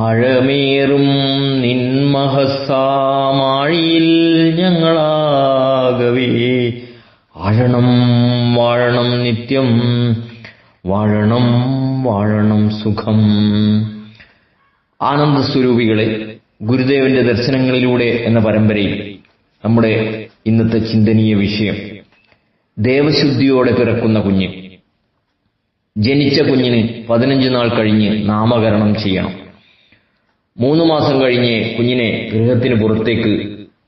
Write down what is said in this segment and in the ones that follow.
ആഴമേറും നിൻമഹസാമാഴിയിൽ ഞങ്ങളാകവേ ആഴണം വാഴണം നിത്യം, വാഴണം വാഴണം സുഖം. ആനന്ദസ്വരൂപികളെ, ഗുരുദേവന്റെ ദർശനങ്ങളിലൂടെ എന്ന പരമ്പരയിൽ നമ്മുടെ ഇന്നത്തെ ചിന്തനീയ വിഷയം ദേവശുദ്ധിയോടെ പിറക്കുന്ന കുഞ്ഞ്. ജനിച്ച കുഞ്ഞിന് 15 നാൾ കഴിഞ്ഞ് നാമകരണം ചെയ്യണം. 3 മാസം കഴിഞ്ഞ് കുഞ്ഞിനെ ഗൃഹത്തിന് പുറത്തേക്ക്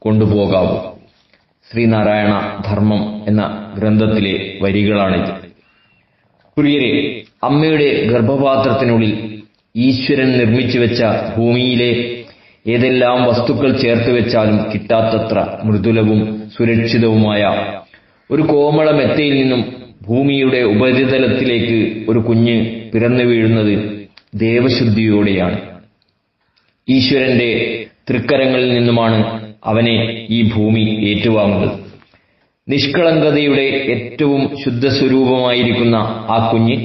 കൊണ്ടുപോകാവൂ. ശ്രീനാരായണ ധർമ്മം എന്ന ഗ്രന്ഥത്തിലെ വരികളാണിത്. പ്രിയരെ, അമ്മയുടെ ഗർഭപാത്രത്തിനുള്ളിൽ ഈശ്വരൻ നിർമ്മിച്ചു വെച്ച ഭൂമിയിലെ ഏതെല്ലാം വസ്തുക്കൾ ചേർത്ത് വെച്ചാലും കിട്ടാത്തത്ര മൃദുലവും സുരക്ഷിതവുമായ ഒരു കോമള മെത്തയിൽ നിന്നും ഭൂമിയുടെ ഉപരിതലത്തിലേക്ക് ഒരു കുഞ്ഞ് പിറന്നു വീഴുന്നത് ദേവശുദ്ധിയോടെയാണ്. ഈശ്വരന്റെ തൃക്കരങ്ങളിൽ നിന്നുമാണ് അവനെ ഈ ഭൂമി ഏറ്റുവാങ്ങുന്നത്. നിഷ്കളങ്കതയുടെ ഏറ്റവും ശുദ്ധസ്വരൂപമായിരിക്കുന്ന ആ കുഞ്ഞ്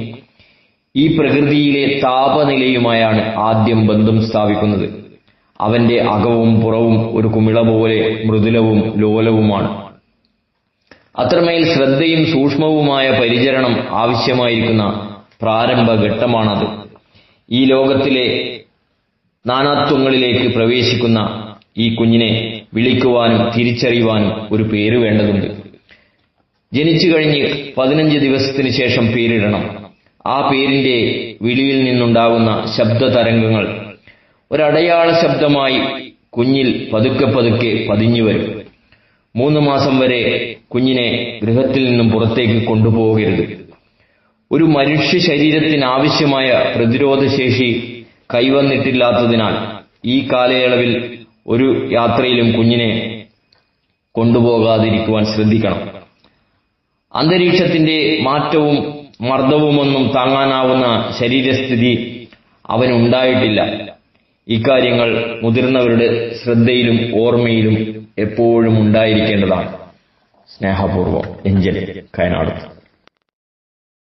ഈ പ്രകൃതിയിലെ താപനിലയുമായാണ് ആദ്യം ബന്ധം സ്ഥാപിക്കുന്നത്. അവന്റെ അകവും പുറവും ഒരു കുമിള പോലെ മൃദുലവും ലോലവുമാണ്. അത്രമേൽ ശ്രദ്ധയും സൂക്ഷ്മവുമായ പരിചരണം ആവശ്യമായിരിക്കുന്ന പ്രാരംഭഘട്ടമാണത്. ഈ ലോകത്തിലെ നാനാത്വങ്ങളിലേക്ക് പ്രവേശിക്കുന്ന ഈ കുഞ്ഞിനെ വിളിക്കുവാനും തിരിച്ചറിയുവാനും ഒരു പേര് വേണ്ടതുണ്ട്. ജനിച്ചു കഴിഞ്ഞ് 15 ദിവസത്തിന് ശേഷം പേരിടണം. ആ പേരിന്റെ വിളിയിൽ നിന്നുണ്ടാകുന്ന ശബ്ദതരംഗങ്ങൾ ഒരടയാള ശബ്ദമായി കുഞ്ഞിൽ പതുക്കെ പതുക്കെ പതിഞ്ഞു വരും. 3 മാസം വരെ കുഞ്ഞിനെ ഗൃഹത്തിൽ നിന്നും പുറത്തേക്ക് കൊണ്ടുപോകരുത്. ഒരു മനുഷ്യ ശരീരത്തിന് ആവശ്യമായ പ്രതിരോധശേഷി കൈവന്നിട്ടില്ലാത്തതിനാൽ ഈ കാലയളവിൽ ഒരു യാത്രയിലും കുഞ്ഞിനെ കൊണ്ടുപോകാതിരിക്കുവാൻ ശ്രദ്ധിക്കണം. അന്തരീക്ഷത്തിന്റെ മാറ്റവും മർദ്ദവുമൊന്നും താങ്ങാനാവുന്ന ശരീരസ്ഥിതി അവനുണ്ടായിട്ടില്ല. ഇക്കാര്യങ്ങൾ മുതിർന്നവരുടെ ശ്രദ്ധയിലും ഓർമ്മയിലും എപ്പോഴും ഉണ്ടായിരിക്കേണ്ടതാണ്. സ്നേഹപൂർവ്വം, എഞ്ചൽ, കയനാട്.